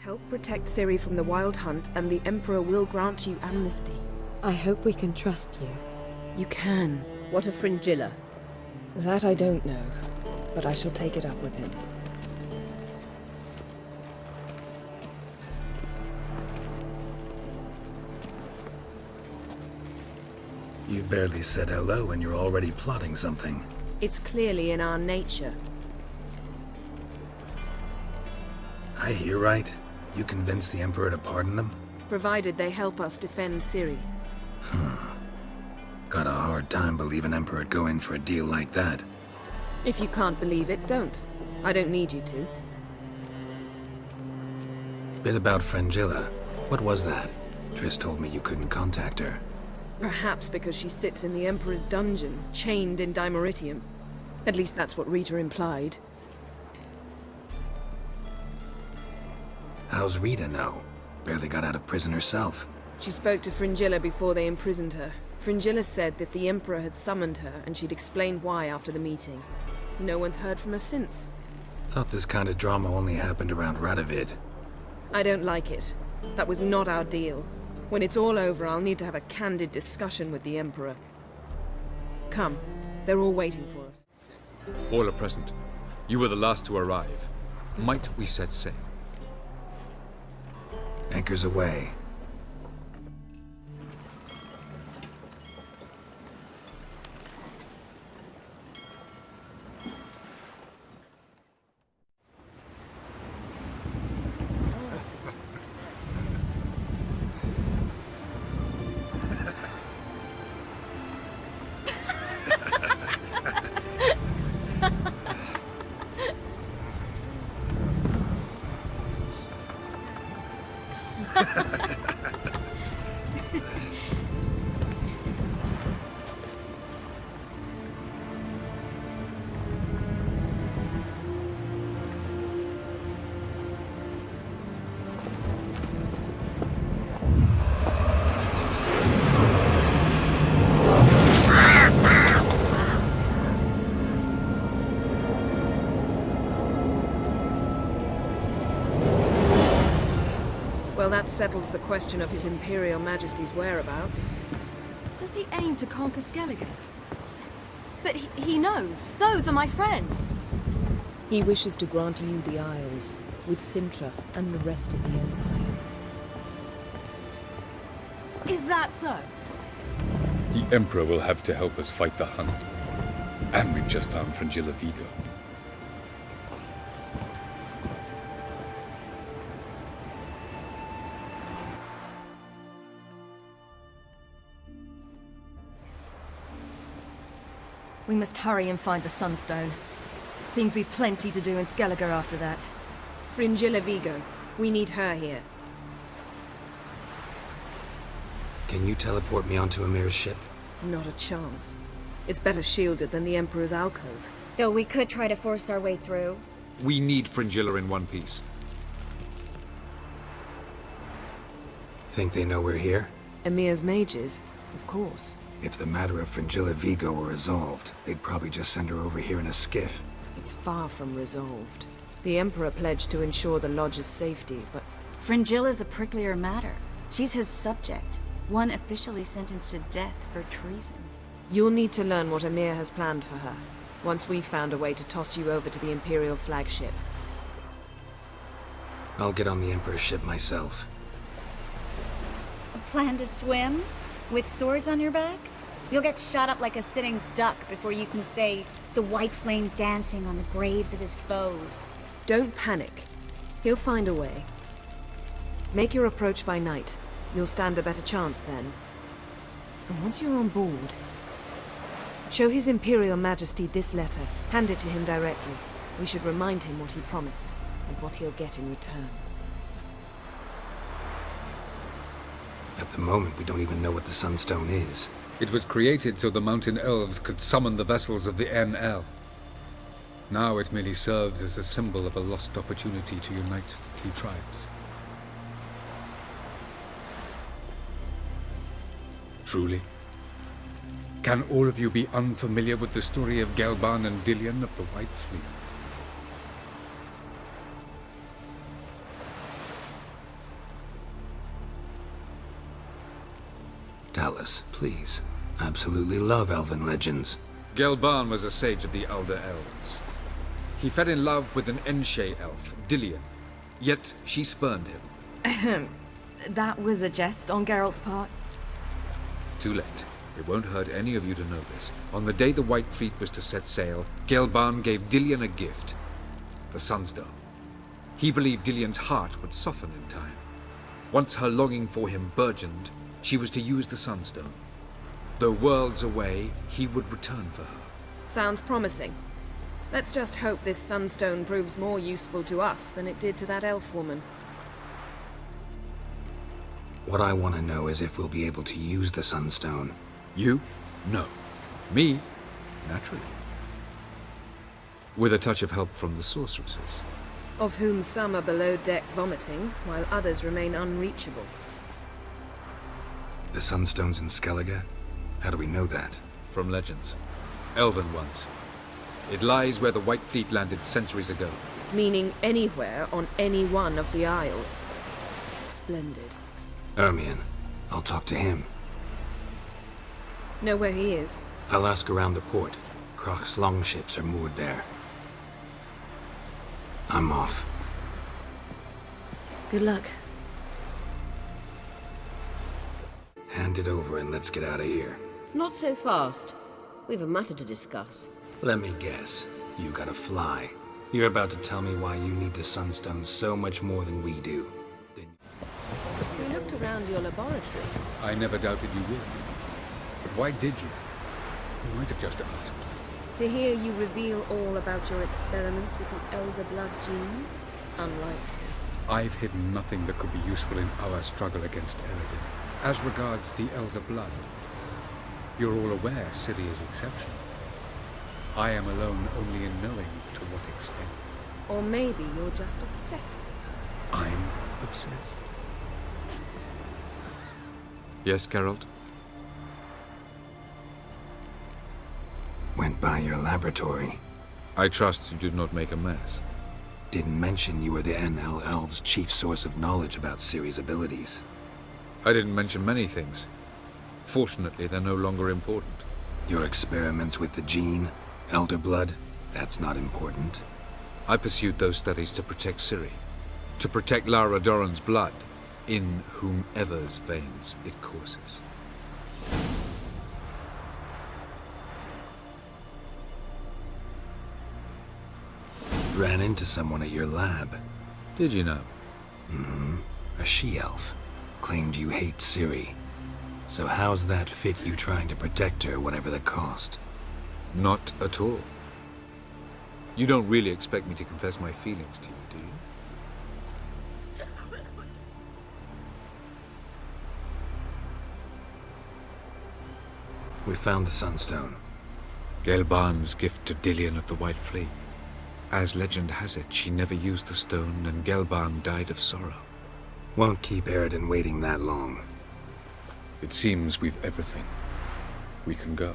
Help protect Ciri from the Wild Hunt, and the Emperor will grant you amnesty. I hope we can trust you. You can. What of Fringilla? That I don't know, but I shall take it up with him. You barely said hello and you're already plotting something. It's clearly in our nature. I hear right. You convinced the Emperor to pardon them? Provided they help us defend Ciri. Got a hard time believing Emperor'd go in for a deal like that. If you can't believe it, don't. I don't need you to. Bit about Fringilla. What was that? Triss told me you couldn't contact her. Perhaps because she sits in the Emperor's dungeon, chained in Dimeritium. At least that's what Rita implied. How's Rita know? Barely got out of prison herself. She spoke to Fringilla before they imprisoned her. Fringilla said that the Emperor had summoned her, and she'd explained why after the meeting. No one's heard from her since. Thought this kind of drama only happened around Radovid. I don't like it. That was not our deal. When it's all over, I'll need to have a candid discussion with the Emperor. Come. They're all waiting for us. All are present. You were the last to arrive. Might we set sail? Anchors away. Well, that settles the question of His Imperial Majesty's whereabouts. Does he aim to conquer Skellige? But he knows. Those are my friends. He wishes to grant you the Isles, with Sintra and the rest of the Empire. Is that so? The Emperor will have to help us fight the Hunt. And we've just found Fringilla Vigo. We must hurry and find the Sunstone. Seems we've plenty to do in Skellige after that. Fringilla Vigo. We need her here. Can you teleport me onto Emhyr's ship? Not a chance. It's better shielded than the Emperor's alcove. Though we could try to force our way through. We need Fringilla in one piece. Think they know we're here? Emhyr's mages? Of course. If the matter of Fringilla Vigo were resolved, they'd probably just send her over here in a skiff. It's far from resolved. The Emperor pledged to ensure the Lodge's safety, but... Fringilla's a pricklier matter. She's his subject. One officially sentenced to death for treason. You'll need to learn what Emhyr has planned for her, once we've found a way to toss you over to the Imperial flagship. I'll get on the Emperor's ship myself. A plan to swim? With swords on your back? You'll get shot up like a sitting duck before you can say, the white flame dancing on the graves of his foes. Don't panic. He'll find a way. Make your approach by night. You'll stand a better chance then. And once you're on board, show His Imperial Majesty this letter. Hand it to him directly. We should remind him what he promised, and what he'll get in return. At the moment, we don't even know what the Sunstone is. It was created so the mountain elves could summon the vessels of the NL. Now it merely serves as a symbol of a lost opportunity to unite the two tribes. Truly? Can all of you be unfamiliar with the story of Gelban and Dillion of the White Fleet? tell us, please. Absolutely love elven legends. Gelban was a sage of the Elder Elves. He fell in love with an Enshe elf, Dillion, yet she spurned him. That was a jest on Geralt's part. Too late. It won't hurt any of you to know this. On the day the White Fleet was to set sail, Gelban gave Dillion a gift. The Sunstone. He believed Dillion's heart would soften in time. Once her longing for him burgeoned, she was to use the Sunstone. Though worlds away, he would return for her. Sounds promising. Let's just hope this sunstone proves more useful to us than it did to that elf woman. What I want to know is if we'll be able to use the Sunstone. You? No. Me? Naturally. With a touch of help from the sorceresses. Of whom some are below deck vomiting, while others remain unreachable. The Sunstone's in Skellige? How do we know that? From legends. Elven ones. It lies where the White Fleet landed centuries ago. Meaning anywhere on any one of the Isles. Splendid. Ermion. I'll talk to him. Know where he is? I'll ask around the port. Krach's longships are moored there. I'm off. Good luck. Hand it over and let's get out of here. Not so fast. We've a matter to discuss. Let me guess. You gotta fly. You're about to tell me why you need the Sunstone so much more than we do. We looked around your laboratory. I never doubted you would. But why did you? You might have just asked. To hear you reveal all about your experiments with the Elder Blood gene? Unlikely. I've hidden nothing that could be useful in our struggle against Eredin. As regards the Elder Blood, you're all aware Ciri is exceptional. I am alone only in knowing to what extent. Or maybe you're just obsessed with her. I'm obsessed. Yes, Geralt? Went by your laboratory. I trust you did not make a mess. Didn't mention you were the NL Elves' chief source of knowledge about Ciri's abilities. I didn't mention many things. Fortunately, they're no longer important. Your experiments with the gene, Elder Blood, that's not important. I pursued those studies to protect Ciri. To protect Lara Doran's blood, in whomever's veins it courses. Ran into someone at your lab. Did you know? A she-elf. Claimed you hate Ciri. So how's that fit you trying to protect her, whatever the cost? Not at all. You don't really expect me to confess my feelings to you, do you? We found the Sunstone. Gelban's gift to Dillion of the White Fleet. As legend has it, she never used the stone, and Gelban died of sorrow. Won't keep Eredin waiting that long. It seems we've everything. We can go.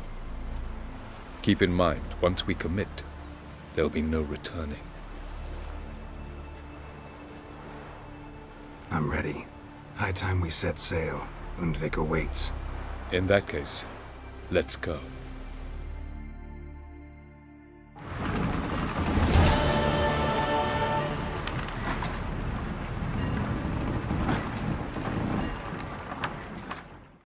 Keep in mind, once we commit, there'll be no returning. I'm ready. High time we set sail. Undvik awaits. In that case, let's go.